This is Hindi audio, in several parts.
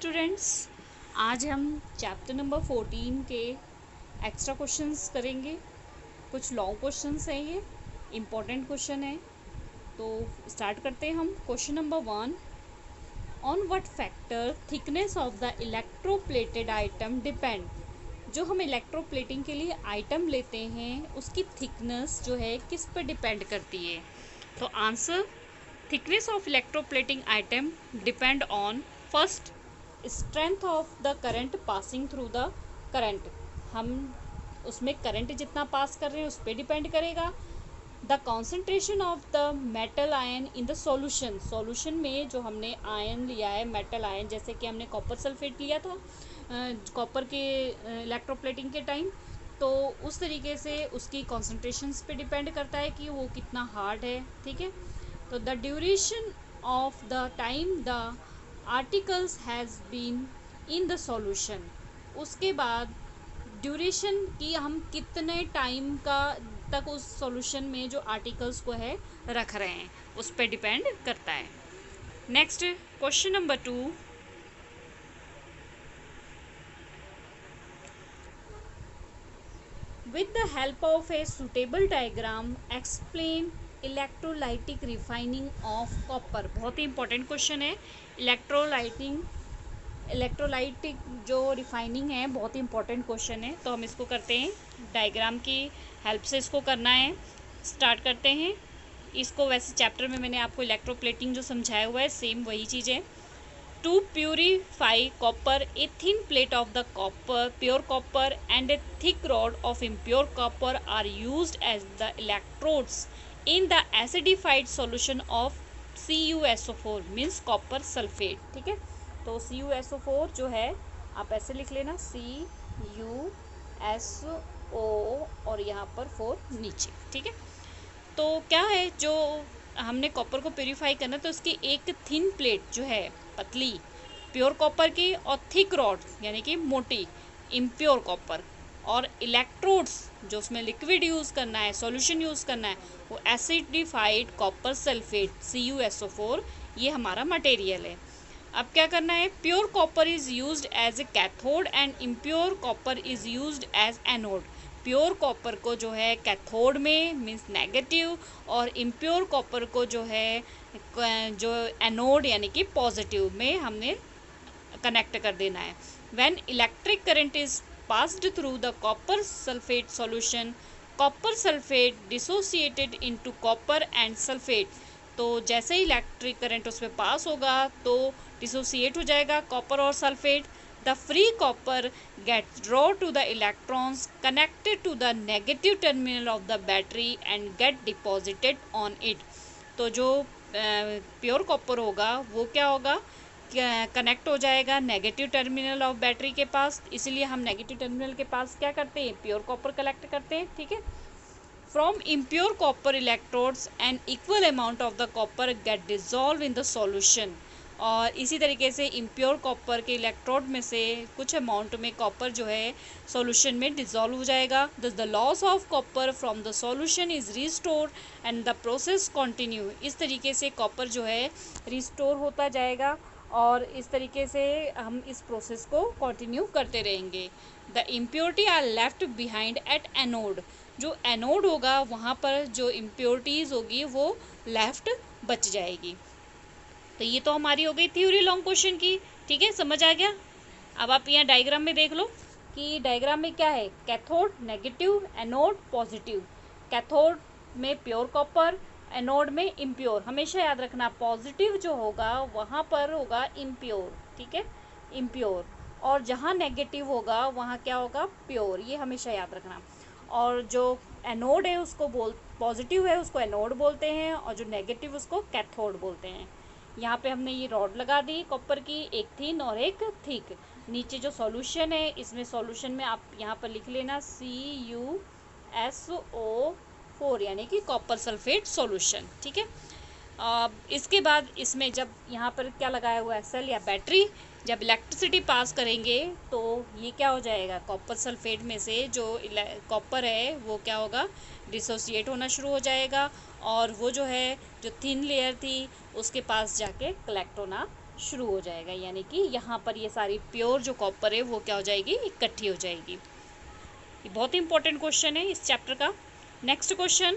स्टूडेंट्स, आज हम चैप्टर नंबर 14 के एक्स्ट्रा क्वेश्चंस करेंगे। कुछ लॉन्ग क्वेश्चंस हैं, ये इम्पोर्टेंट क्वेश्चन है। तो स्टार्ट करते हैं हम। Question number 1, on what factor thickness of the electroplated item depend. जो हम इलेक्ट्रोप्लेटिंग के लिए आइटम लेते हैं उसकी थिकनेस जो है किस पर डिपेंड करती है। तो answer, thickness of electroplating item depend on first strength of the current passing through the current. हम उसमें करंट जितना पास कर रहे हैं उस पर डिपेंड करेगा। The concentration of the metal ion in the solution. Solution में जो हमने आयन लिया है, मेटल आयन, जैसे कि हमने कॉपर सल्फेट लिया था कॉपर के इलेक्ट्रोप्लेटिंग के टाइम, तो उस तरीके से उसकी कॉन्सेंट्रेशंस पे डिपेंड करता है कि वो कितना हार्ड है। ठीक है। तो the duration of the time the articles has been in the solution. उसके बाद ड्यूरेशन की हम कितने टाइम का तक उस सॉल्यूशन में जो आर्टिकल्स को है रख रहे हैं उस पर डिपेंड करता है। Next question number 2, with the help of a suitable diagram explain electrolytic refining of copper. बहुत ही इंपॉर्टेंट क्वेश्चन है। इलेक्ट्रोलाइटिक जो रिफाइनिंग है बहुत ही इंपॉर्टेंट क्वेश्चन है। तो हम इसको करते हैं, डायग्राम की हेल्प से इसको करना है। स्टार्ट करते हैं इसको। वैसे चैप्टर में मैंने आपको इलेक्ट्रोप्लेटिंग जो समझाया हुआ है सेम वही चीज़ है। To purify copper, a thin plate of the pure copper and a thick rod of impure copper are used as the electrodes in the acidified solution of CuSO4 means copper sulfate। ठीक है। तो CuSO4 जो है आप ऐसे लिख लेना, CuSO और यहाँ पर 4 नीचे। ठीक है। तो क्या है, जो हमने कॉपर को प्योरीफाई करना, तो उसकी एक थिन प्लेट जो है पतली प्योर कॉपर की, और थिक रॉड यानी कि मोटी इम्प्योर कॉपर, और इलेक्ट्रोड्स जो उसमें लिक्विड यूज़ करना है, सॉल्यूशन यूज़ करना है, वो एसिडिफाइड कॉपर सल्फेट CuSO4, ये हमारा मटेरियल है। अब क्या करना है, pure copper is used as a cathode and impure copper is used as anode. Pure copper को जो है कैथोड में मीन्स नेगेटिव, और इम्प्योर कॉपर को जो है जो एनोड यानी कि पॉजिटिव में हमने कनेक्ट कर देना है। When electric current is passed through the copper sulphate solution, copper sulphate dissociated into copper and sulphate. तो जैसे ही इलेक्ट्रिक करंट उसमें पास होगा तो डिसोसिएट हो जाएगा कॉपर और sulphate. The free copper gets drawn to the electrons connected to the negative terminal of the battery and get deposited on it। तो जो प्योर कॉपर होगा वो क्या होगा, कनेक्ट हो जाएगा नेगेटिव टर्मिनल ऑफ बैटरी के पास। इसीलिए हम नेगेटिव टर्मिनल के पास क्या करते हैं, प्योर कॉपर कलेक्ट करते हैं। ठीक है। From impure copper electrodes an equal amount of the copper get dissolve in the solution. और इसी तरीके से इम्प्योर कॉपर के इलेक्ट्रोड में से कुछ अमाउंट में कॉपर जो है सॉल्यूशन में डिज़ोल्व हो जाएगा। दस the loss of copper from the solution is restored and the process continue. इस तरीके से कॉपर जो है रिस्टोर होता जाएगा और इस तरीके से हम इस प्रोसेस को कंटिन्यू करते रहेंगे। The impurity are left behind at anode. जो एनोड होगा वहाँ पर जो इम्प्योरिटीज़ होगी वो लेफ्ट बच जाएगी। तो ये तो हमारी हो गई थ्योरी लॉन्ग क्वेश्चन की। ठीक है, समझ आ गया। अब आप यहाँ डायग्राम में देख लो कि डायग्राम में क्या है, cathode negative, anode positive. Cathode में प्योर कॉपर, एनोड में इम्प्योर। हमेशा याद रखना पॉजिटिव जो होगा वहाँ पर होगा इम्प्योर। ठीक है, इम्प्योर, और जहाँ नेगेटिव होगा वहाँ क्या होगा, प्योर। ये हमेशा याद रखना। और जो एनोड है उसको पॉजिटिव है उसको एनोड बोलते हैं, और जो नेगेटिव उसको कैथोड बोलते हैं। यहाँ पे हमने ये रॉड लगा दी कॉपर की, एक थिन और एक थिक। नीचे जो सॉल्यूशन है, इसमें सॉल्यूशन में आप यहाँ पर लिख लेना CuSO4 यानी कि कॉपर सल्फेट सॉल्यूशन। ठीक है। इसके बाद इसमें जब यहाँ पर क्या लगाया हुआ है, सेल या बैटरी, जब इलेक्ट्रिसिटी पास करेंगे तो ये क्या हो जाएगा, कॉपर सल्फेट में से जो कॉपर है वो क्या होगा, डिसोसिएट होना शुरू हो जाएगा, और वो जो है जो थिन लेयर थी उसके पास जाके कलेक्ट होना शुरू हो जाएगा, यानी कि यहाँ पर ये सारी प्योर जो कॉपर है वो क्या हो जाएगी, इकट्ठी हो जाएगी। ये बहुत ही इंपॉर्टेंट क्वेश्चन है इस चैप्टर का। Next question,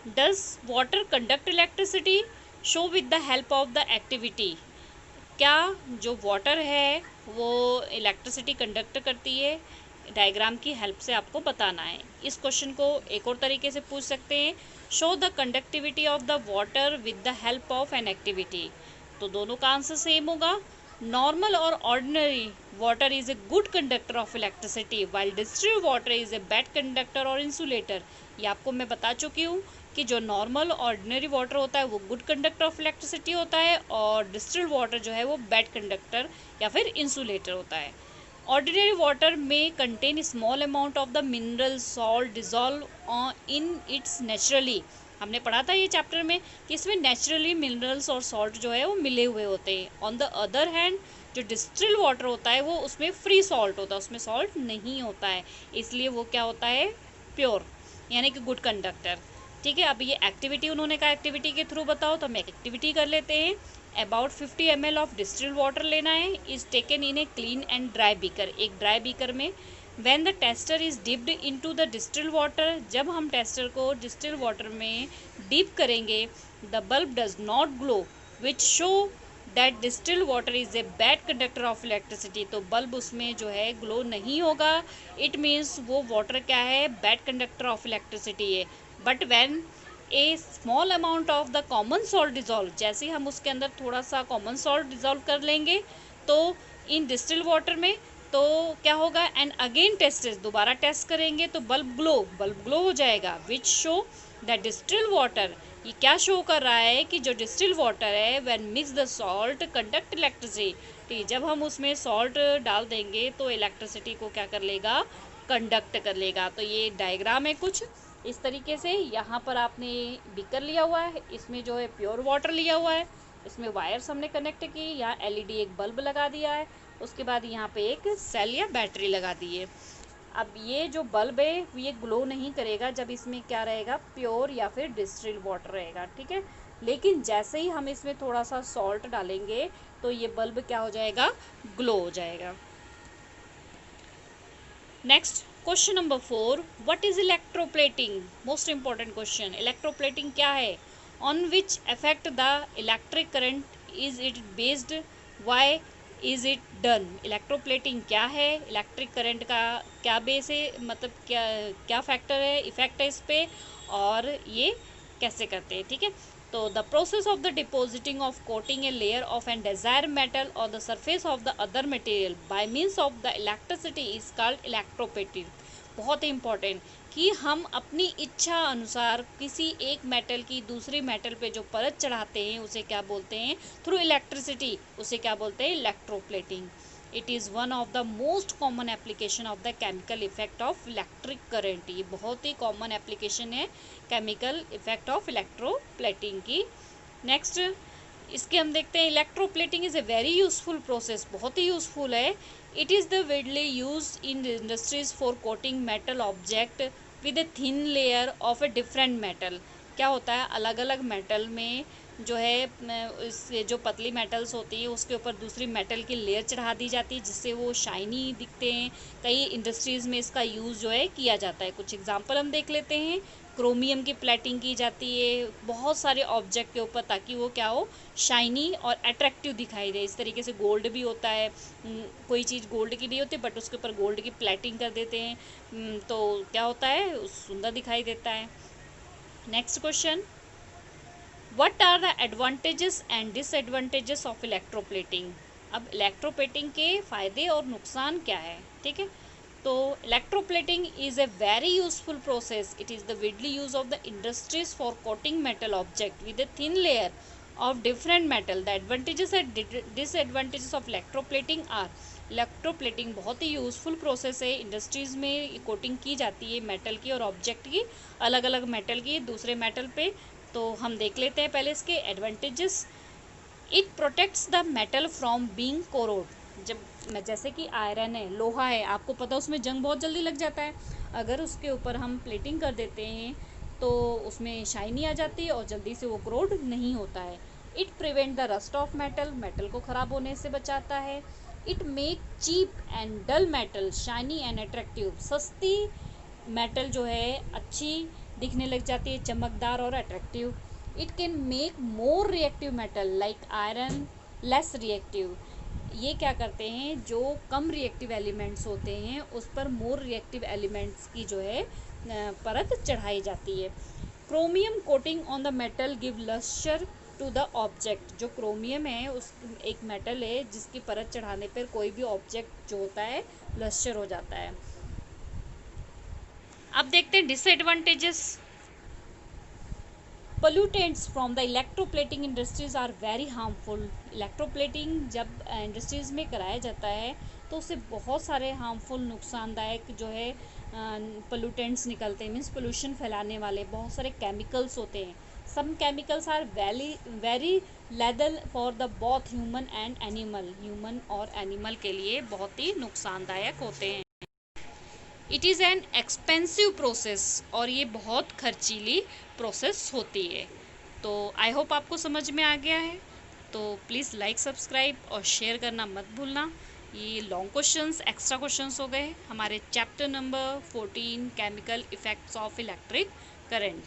does water conduct electricity, show with the help of the activity. क्या जो वाटर है वो इलेक्ट्रिसिटी कंडक्ट करती है, डायग्राम की हेल्प से आपको बताना है। इस क्वेश्चन को एक और तरीके से पूछ सकते हैं, show the conductivity of the water with the help of an activity. तो दोनों का आंसर सेम होगा। नॉर्मल और ordinary water is a good conductor of electricity while distilled water is a bad conductor और इंसुलेटर। ये आपको मैं बता चुकी हूँ कि जो नॉर्मल ऑर्डिनरी वाटर होता है वो गुड कंडक्टर ऑफ इलेक्ट्रिसिटी होता है, और डिस्टिल्ड वाटर जो है वो बैड कंडक्टर या फिर इंसुलेटर होता है। ऑर्डिनरी वाटर में contain small amount of the mineral salt dissolve in its naturally. हमने पढ़ा था ये चैप्टर में कि इसमें नेचुरली मिनरल्स और सॉल्ट जो है वो मिले हुए होते हैं। ऑन द अदर हैंड जो डिस्टिल्ड वाटर होता है वो उसमें फ्री सॉल्ट होता है, उसमें सॉल्ट नहीं होता है, इसलिए वो क्या होता है, प्योर, यानी कि गुड कंडक्टर। ठीक है, अब ये एक्टिविटी उन्होंने कहा एक्टिविटी के थ्रू बताओ, तो हम एक एक्टिविटी कर लेते हैं। About 50 ml of distilled water लेना है, is taken in a clean and dry beaker. एक ड्राई बीकर में when the tester is dipped into the distilled water, जब हम टेस्टर को डिस्टिल्ड वाटर में डिप करेंगे, the bulb does not glow which show that distilled water is a bad conductor of electricity. तो बल्ब उसमें जो है ग्लो नहीं होगा, इट मीन्स वो वाटर क्या है, बैड कंडक्टर ऑफ इलेक्ट्रिसिटी है। But when A small amount of the common salt dissolve, जैसे हम उसके अंदर थोड़ा सा कॉमन सॉल्ट डिजॉल्व कर लेंगे तो इन डिस्टिल्ड वाटर में, तो क्या होगा, एंड अगेन टेस्ट, दोबारा टेस्ट करेंगे तो बल्ब ग्लो हो जाएगा, which show that distilled water, ये क्या शो कर रहा है कि जो डिस्टिल्ड वाटर है when mix the salt conduct electricity, जब हम उसमें सॉल्ट डाल देंगे तो इलेक्ट्रिसिटी को क्या कर लेगा, कंडक्ट कर लेगा। तो ये डायग्राम है कुछ इस तरीके से। यहाँ पर आपने बीकर लिया हुआ है, इसमें जो है प्योर वाटर लिया हुआ है, इसमें वायर्स हमने कनेक्ट की, यहाँ एलईडी एक बल्ब लगा दिया है, उसके बाद यहाँ पे एक सेल या बैटरी लगा दी है। अब ये जो बल्ब है ये ग्लो नहीं करेगा जब इसमें क्या रहेगा, प्योर या फिर डिस्टिल्ड वाटर रहेगा। ठीक है, लेकिन जैसे ही हम इसमें थोड़ा सा सॉल्ट डालेंगे तो ये बल्ब क्या हो जाएगा, ग्लो हो जाएगा। Next question number 4, what is electroplating. Most important question, electroplating क्या है, on which affect the electric current, is it based, why is it done. Electroplating क्या है, इलेक्ट्रिक करंट का क्या बेस है, मतलब क्या फैक्टर है, इफेक्ट है इस पे, और ये कैसे करते हैं। ठीक है, तो the process of the depositing of coating a layer of an desire metal और the surface of the other material by means of the electricity is called electroplating. बहुत ही इंपॉर्टेंट कि हम अपनी इच्छा अनुसार किसी एक मेटल की दूसरी मेटल पे जो परत चढ़ाते हैं उसे क्या बोलते हैं, थ्रू इलेक्ट्रिसिटी, उसे क्या बोलते हैं, electroplating. It is one of the most common application of the chemical effect of electric current. ये बहुत ही कॉमन एप्लीकेशन है केमिकल इफेक्ट ऑफ इलेक्ट्रोप्लेटिंग की। नेक्स्ट इसके हम देखते हैं, electroplating is a very useful process, बहुत ही यूजफुल है। It is the widely used in industries for coating metal object with a thin layer of a different metal। क्या होता है, अलग अलग मेटल में जो है इससे जो पतली मेटल्स होती है उसके ऊपर दूसरी मेटल की लेयर चढ़ा दी जाती है जिससे वो शाइनी दिखते हैं। कई इंडस्ट्रीज़ में इसका यूज़ जो है किया जाता है। कुछ एग्जांपल हम देख लेते हैं, क्रोमियम की प्लेटिंग की जाती है बहुत सारे ऑब्जेक्ट के ऊपर ताकि वो क्या हो, शाइनी और अट्रैक्टिव दिखाई दे। इस तरीके से गोल्ड भी होता है, कोई चीज़ गोल्ड की नहीं होती बट उसके ऊपर गोल्ड की प्लेटिंग कर देते हैं तो क्या होता है, सुंदर दिखाई देता है। Next question, what are the advantages and disadvantages of electroplating. अब इलेक्ट्रोप्लेटिंग के फ़ायदे और नुकसान क्या है। ठीक है, तो electroplating is a very useful process, it is the widely use of the industries for coating metal object with a thin layer of different metal। the advantages and disadvantages of electroplating are, electroplating बहुत ही यूज़फुल प्रोसेस है, इंडस्ट्रीज़ में कोटिंग की जाती है मेटल की और ऑब्जेक्ट की, अलग अलग मेटल की दूसरे मेटल पे। तो हम देख लेते हैं पहले इसके advantages. It protects the metal from being corrode. जब जैसे कि आयरन है, लोहा है, आपको पता है उसमें जंग बहुत जल्दी लग जाता है, अगर उसके ऊपर हम प्लेटिंग कर देते हैं तो उसमें शाइनी आ जाती है और जल्दी से वो कोरोड नहीं होता है। It prevent the rust of metal, metal को ख़राब होने से बचाता है। It make cheap and dull metal shiny and attractive, सस्ती मेटल जो है अच्छी दिखने लग जाती है, चमकदार और attractive. It can make more reactive metal like iron less reactive, ये क्या करते हैं, जो कम रिएक्टिव एलिमेंट्स होते हैं उस पर मोर रिएक्टिव एलिमेंट्स की जो है परत चढ़ाई जाती है। Chromium coating on the metal give luster to the object, जो क्रोमियम है उस एक मेटल है जिसकी परत चढ़ाने पर कोई भी ऑब्जेक्ट जो होता है लस्टर हो जाता है। अब देखते हैं disadvantages. Pollutants from the electroplating industries are very harmful, electroplating जब इंडस्ट्रीज में कराया जाता है तो उससे बहुत सारे हार्मफुल नुकसानदायक जो है पोल्यूटेंट्स निकलते हैं, मीन्स पोल्यूशन फैलाने वाले बहुत सारे केमिकल्स होते हैं। Some chemicals are very lethal for the both human and animal, human और एनिमल के लिए बहुत ही नुकसानदायक होते हैं। It is an expensive process, और ये बहुत खर्चीली प्रोसेस होती है। तो आई होप आपको समझ में आ गया है। तो प्लीज़ लाइक, सब्सक्राइब और शेयर करना मत भूलना। ये लॉन्ग क्वेश्चंस, एक्स्ट्रा क्वेश्चंस हो गए हमारे chapter number 14 chemical effects of electric current.